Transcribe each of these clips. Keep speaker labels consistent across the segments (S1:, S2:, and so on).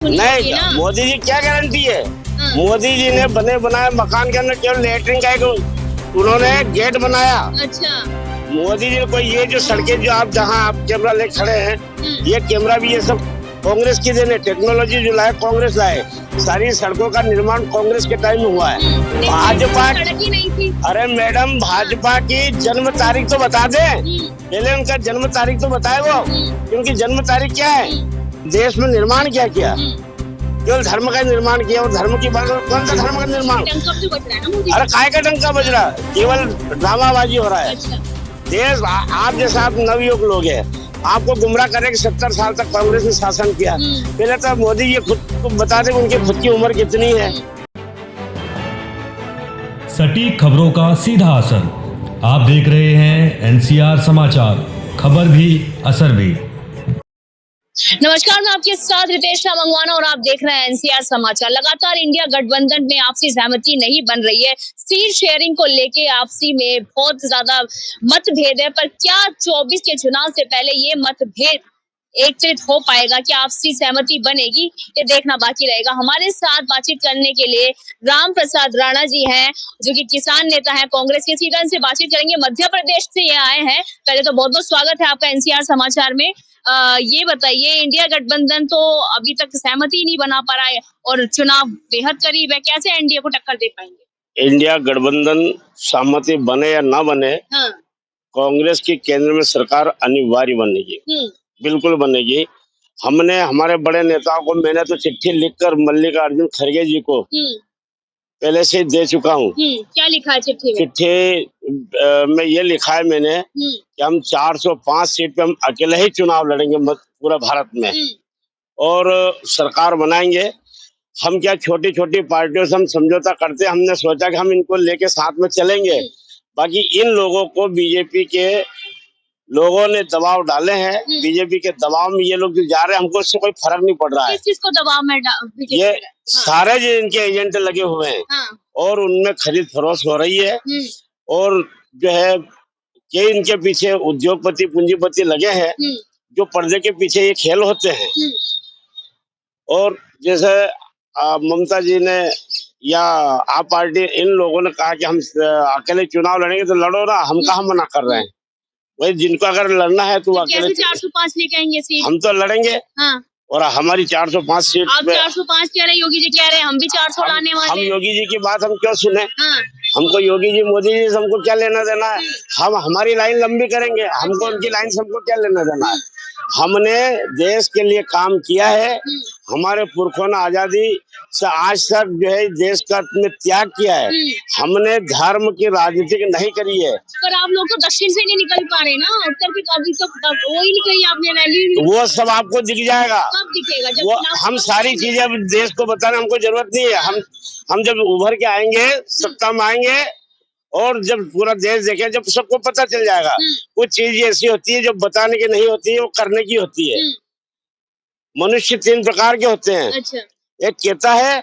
S1: नहीं, मोदी जी क्या गारंटी है? मोदी जी ने बने बनाए मकान के अंदर केवल लेटरिन का एक उन्होंने गेट बनाया।
S2: अच्छा।
S1: मोदी जी ने कोई ये जो सड़कें जो आप जहाँ आप कैमरा ले खड़े हैं, ये कैमरा भी ये सब कांग्रेस की देन है। टेक्नोलॉजी जो लाए कांग्रेस लाए, सारी सड़कों का निर्माण कांग्रेस के टाइम में हुआ है। भाजपा
S2: सड़क ही नहीं थी।
S1: अरे मैडम, भाजपा की जन्म तारीख तो बता दे, पहले उनका जन्म तारीख तो बताए वो, क्योंकि जन्म तारीख क्या है, देश में निर्माण क्या किया, केवल धर्म का निर्माण किया। और धर्म की बात, कौन सा धर्म का निर्माण? अरे काय का डंका बज रहा, केवल ड्रामाबाजी हो रहा है। देश आप जैसा आप नवयुवक लोग हैं, आपको गुमराह करे कि 70 साल तक कांग्रेस ने शासन किया। पहले तो मोदी जी खुद को बता दें उनकी खुद की उम्र कितनी है।
S3: सटीक खबरों का सीधा असर। आप देख रहे हैं एनसीआर समाचार, खबर भी असर भी।
S2: नमस्कार, मैं आपके साथ रितेश मंगवाना और आप देख रहे हैं एनसीआर समाचार। लगातार इंडिया गठबंधन में आपसी सहमति नहीं बन रही है। सीट शेयरिंग को लेके आपसी में बहुत ज्यादा मतभेद है, पर क्या 24 के चुनाव से पहले ये मतभेद एकत्रित हो पाएगा? क्या आपसी सहमति बनेगी? ये देखना बाकी रहेगा। हमारे साथ बातचीत करने के लिए राम प्रसाद राणा जी हैं, जो कि किसान नेता हैं कांग्रेस के। सीधा इनसे बातचीत करेंगे। मध्य प्रदेश से ये आए हैं। पहले तो बहुत बहुत स्वागत है आपका एनसीआर समाचार में। ये बताइए, इंडिया गठबंधन तो अभी तक सहमति ही नहीं बना पा रहा है और चुनाव बेहद करीब है, कैसे एनडीए को टक्कर दे पाएंगे?
S1: इंडिया गठबंधन सहमति बने या ना बने,
S2: हाँ।
S1: कांग्रेस की केंद्र में सरकार अनिवार्य बनेगी, बिल्कुल बनेगी। हमने हमारे बड़े नेताओं को, मैंने तो चिट्ठी लिखकर मल्लिकार्जुन खड़गे जी को पहले से दे चुका हूँ।
S2: क्या लिखा है चिट्ठी में?
S1: चिट्ठी में ये लिखा है मैंने कि हम 405 सीट पे हम अकेले ही चुनाव लड़ेंगे पूरा भारत में, और सरकार बनाएंगे। हम क्या छोटी छोटी पार्टियों से हम समझौता करते, हमने सोचा कि हम इनको लेके साथ में चलेंगे। बाकी इन लोगों को बीजेपी के लोगों ने दबाव डाले हैं। बीजेपी के दबाव में ये लोग जो जा रहे हैं, हमको इससे कोई फर्क नहीं पड़ रहा है।
S2: किस चीज को दबाव में
S1: ये सारे जो इनके एजेंट लगे हुए हैं, और उनमें खरीद फरोख्त हो रही है। और जो है कि इनके पीछे उद्योगपति पूंजीपति लगे हैं, जो पर्दे के पीछे ये खेल होते हैं। और जैसे ममता जी ने या आप पार्टी, इन लोगों ने कहा कि हम अकेले चुनाव लड़ेंगे, तो लड़ो ना, हम कहाँ मना कर रहे हैं। वही जिनको अगर लड़ना है तो अकेले
S2: 405 लेके आएंगे सीट,
S1: हम तो लड़ेंगे।
S2: हाँ।
S1: और हमारी 405 सीट
S2: आप 405 कह रहे हैं, योगी जी कह रहे हैं हम भी 400 लाने वाले।
S1: हम योगी जी की बात हम क्यों सुने?
S2: हाँ।
S1: हमको योगी जी मोदी जी से हमको क्या लेना देना है? हम हमारी लाइन लंबी करेंगे, हमको उनकी लाइन से हमको क्या लेना देना है? हमने देश के लिए काम किया है। हमारे पुरखों ने आजादी से आज तक जो है देश का में त्याग किया है। हमने धर्म की राजनीति नहीं करी है।
S2: पर आप लोग तो दक्षिण से नहीं निकल पा रहे ना, उत्तर की कभी तो वो ही नहीं कही आपने रैली।
S1: वो सब आपको दिख जाएगा।
S2: कब दिखेगा? जब
S1: वो हम सारी चीजें अब देश को बताने हमको जरूरत नहीं है। हम जब उभर के आएंगे, सत्ता में आएंगे, और जब पूरा देश देखे, जब सबको पता चल जाएगा। कुछ चीज ऐसी होती है जो बताने की नहीं होती है, वो करने की होती है। मनुष्य 3 प्रकार के होते हैं।
S2: अच्छा।
S1: एक कहता है,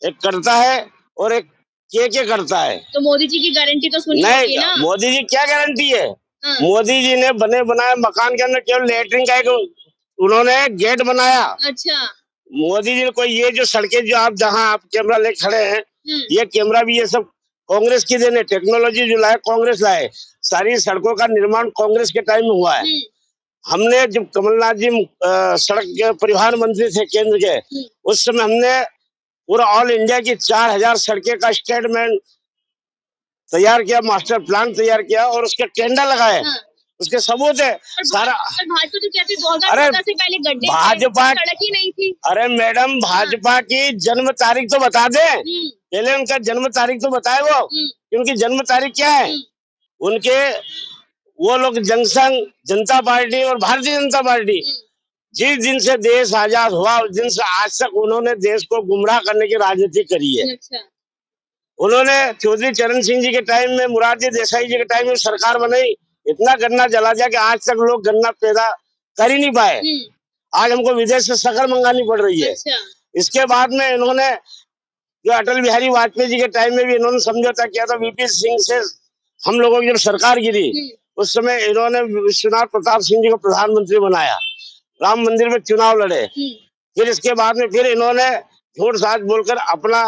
S1: एक करता है, और एक के करता है।
S2: तो मोदी जी की गारंटी तो सुनी होगी ना?
S1: मोदी जी क्या गारंटी है? मोदी जी ने बने बनाए मकान के अंदर केवल लेटरिन का एक उन्होंने गेट बनाया।
S2: अच्छा।
S1: मोदी जी ने कोई ये जो सड़कें जो आप जहाँ आप कैमरा ले खड़े हैं, ये कैमरा भी ये सब कांग्रेस की देन है। टेक्नोलॉजी जो लाए कांग्रेस लाए, सारी सड़कों का निर्माण कांग्रेस के टाइम में हुआ है। हमने जब कमलनाथ जी सड़क परिवहन मंत्री थे केंद्र के, उस समय हमने पूरा ऑल इंडिया की 4000 सड़कें का स्टेटमेंट तैयार किया, मास्टर प्लान तैयार किया, और उसके टेंडर लगाए। उसके सबूत है सारा।
S2: भाजपा तो कहती 2014 से पहले गड्ढे,
S1: भाजपा
S2: सड़क ही नहीं थी।
S1: अरे मैडम, भाजपा की जन्म तारीख तो बता दे, पहले उनका जन्म तारीख तो बताए वो, क्योंकि जन्म तारीख क्या है उनके। वो लोग जनसंघ, जनता पार्टी और भारतीय जनता पार्टी, जिस दिन से देश आजाद हुआ उस दिन से आज तक उन्होंने देश को गुमराह करने की राजनीति करी है।
S2: अच्छा। उन्होंने
S1: चौधरी चरण सिंह जी के टाइम में, मोरारजी देसाई जी के टाइम में सरकार बनाई, इतना गन्ना जला दिया कि आज तक लोग गन्ना पैदा कर ही नहीं पाए। आज हमको विदेश से शक्कर मंगानी पड़ रही है।
S2: अच्छा।
S1: इसके बाद में इन्होंने जो अटल बिहारी वाजपेयी जी के टाइम में भी इन्होंने समझौता किया था वीपी सिंह से, हम लोगों की जब सरकार गिरी उस समय इन्होंने विश्वनाथ प्रताप सिंह जी को प्रधानमंत्री बनाया, राम मंदिर में चुनाव लड़े, फिर इसके बाद में फिर इन्होंने झूठ साच बोलकर अपना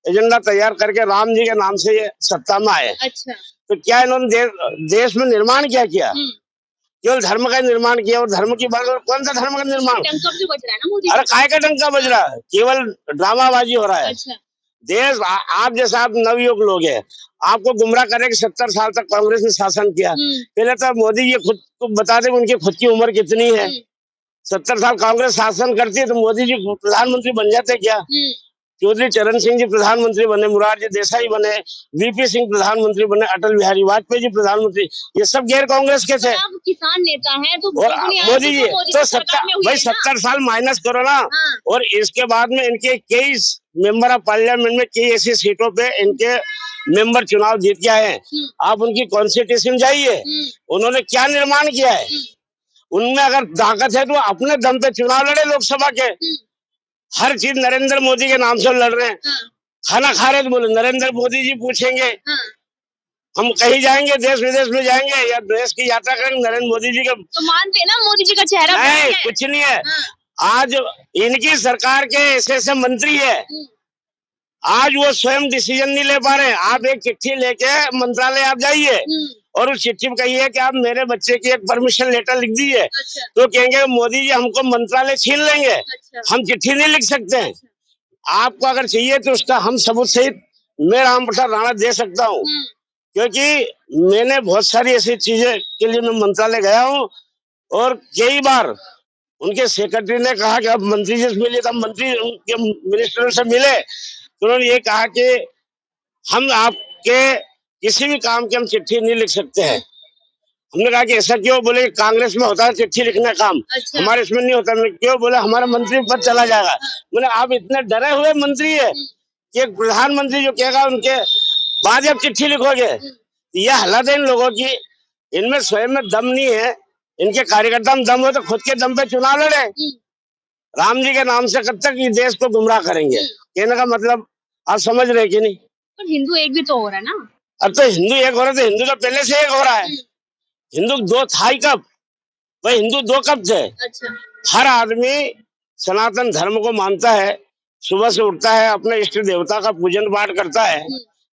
S1: एजेंडा तैयार करके राम जी के नाम से ये सत्ता में आए।
S2: अच्छा।
S1: तो क्या इन्होंने देश में निर्माण क्या किया? केवल धर्म का निर्माण किया। और धर्म की बात, कौन सा धर्म का निर्माण?
S2: टंका भी बज रहा है ना मोदी?
S1: अरे काय का डंका बज रहा है, केवल ड्रामाबाजी हो रहा है।
S2: अच्छा।
S1: देश आप जैसा आप नवयुवक लोग हैं, आपको गुमराह करे कि 70 साल तक कांग्रेस ने शासन किया। पहले तो मोदी जी खुद को बता दें उनकी खुद की उम्र कितनी है। 70 साल कांग्रेस शासन करती है तो मोदी जी प्रधानमंत्री बन जाते क्या? चौधरी चरण सिंह जी प्रधानमंत्री बने, मुरारजी देसाई बने, वीपी सिंह प्रधानमंत्री बने, अटल बिहारी वाजपेयी जी प्रधानमंत्री, ये सब गैर कांग्रेस के थे।
S2: आप किसान नेता हैं तो
S1: और मोदी जी तो 70 साल माइनस करो ना। और इसके बाद में इनके 21 मेंबर ऑफ पार्लियामेंट में कई ऐसी सीटों पे इनके मेंबर चुनाव जीत के आए हैं। आप उनकी कॉन्स्टिट्यूशन जाइए, उन्होंने क्या निर्माण किया है। उनमें अगर ताकत है तो अपने दम पे चुनाव लड़े लोकसभा के। हर चीज नरेंद्र मोदी के नाम से लड़ रहे हैं। खाना खा रहे तो बोले नरेंद्र मोदी जी पूछेंगे। हम कहीं जाएंगे, देश विदेश में जाएंगे या देश की यात्रा करेंगे, नरेंद्र मोदी जी का
S2: तो मानते हैं ना मोदी जी का चेहरा
S1: नहीं, कुछ नहीं है। आज इनकी सरकार के ऐसे मंत्री है, आज वो स्वयं डिसीजन नहीं ले पा रहे। आप एक चिट्ठी लेके मंत्रालय आप जाइए और उस चिट्ठी में कहिए कि आप मेरे बच्चे की एक परमिशन लेटर लिख दीजिए। अच्छा। तो कहेंगे मोदी जी हमको मंत्रालय छीन लेंगे। अच्छा। हम चिट्ठी नहीं लिख सकते हैं। अच्छा। आपको अगर चाहिए तो उसका हम सबूत सहित मैं राम प्रसाद राणा दे सकता हूँ, क्योंकि मैंने बहुत सारी ऐसी चीजें के लिए मैं मंत्रालय गया हूँ और कई बार उनके सेक्रेटरी ने कहा कि अब मंत्री जी से मिले, तब मंत्री उनके मिनिस्टर से मिले तो उन्होंने ये कहा कि हम आपके किसी भी काम की हम चिट्ठी नहीं लिख सकते हैं। हमने कहा कि ऐसा क्यों? बोले कांग्रेस में होता है चिट्ठी लिखना काम। अच्छा। हमारे इसमें नहीं होता। मैं क्यों? बोले हमारा मंत्री पद चला जाएगा। बोले आप इतने डरे हुए मंत्री है कि एक प्रधानमंत्री जो कहेगा उनके बाद आप चिट्ठी लिखोगे। यह हालत है इन लोगों की, इनमें स्वयं में दम नहीं है। इनके कार्यकर्ता में दम हो तो खुद के दम पे चुनाव लड़े। राम जी के नाम से कब तक ये देश को गुमराह करेंगे? कहने का मतलब आप समझ रहे कि नहीं?
S2: पर हिंदू एक भी तो हो रहा है ना।
S1: अब तो हिंदू एक हो रहा है, तो हिंदू तो पहले से एक हो रहा है। हिंदू दो था ही कब? वही हिंदू दो कब थे? अच्छा। हर आदमी सनातन धर्म को मानता है, सुबह से उठता है, अपने इष्ट देवता का पूजन पाठ करता है,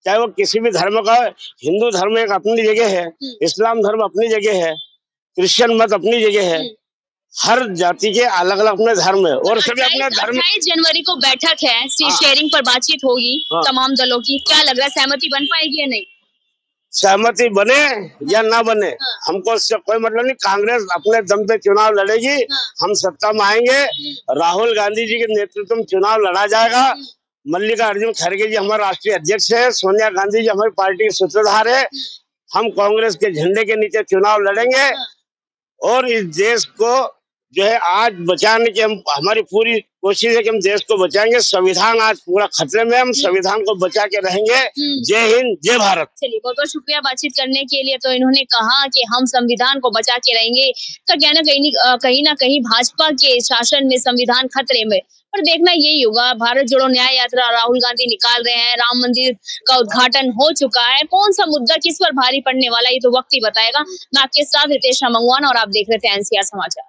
S1: चाहे वो किसी भी धर्म का। हिंदू धर्म एक अपनी जगह है, इस्लाम धर्म अपनी जगह है, क्रिश्चियन मत अपनी जगह है। हर जाति के अलग अलग अपने धर्म है और सभी अपने धर्म।
S2: 28 जनवरी को बैठक है, सीट शेयरिंग पर बातचीत होगी तमाम दलों की। क्या लग रहा है सहमति बन पाएगी या नहीं?
S1: सहमति बने या ना बने हमको उससे कोई मतलब नहीं। कांग्रेस अपने दम पे चुनाव लड़ेगी। हम सत्ता में आएंगे, राहुल गांधी जी के नेतृत्व में चुनाव लड़ा जाएगा। मल्लिकार्जुन खड़गे जी हमारे राष्ट्रीय अध्यक्ष है, सोनिया गांधी जी हमारी पार्टी के सूत्रधार है। हम कांग्रेस के झंडे के नीचे चुनाव लड़ेंगे और इस देश को जो है आज बचाने की हमारी पूरी कोशिश है कि हम देश को बचाएंगे। संविधान आज पूरा खतरे में, हम संविधान को बचा के रहेंगे। जय हिंद, जय भारत।
S2: चलिए बहुत बहुत शुक्रिया बातचीत करने के लिए। तो इन्होंने कहा कि हम संविधान को बचा के रहेंगे। तो क्या कहीं ना कहीं भाजपा के शासन में संविधान खतरे में। पर देखना यही होगा, भारत जोड़ो न्याय यात्रा राहुल गांधी निकाल रहे हैं, राम मंदिर का उद्घाटन हो चुका है। कौन सा मुद्दा किस पर भारी पड़ने वाला ये तो वक्त ही बताएगा। मैं आपके साथ रितेश मंगवान और आप देख रहे थे एनसीआर समाचार।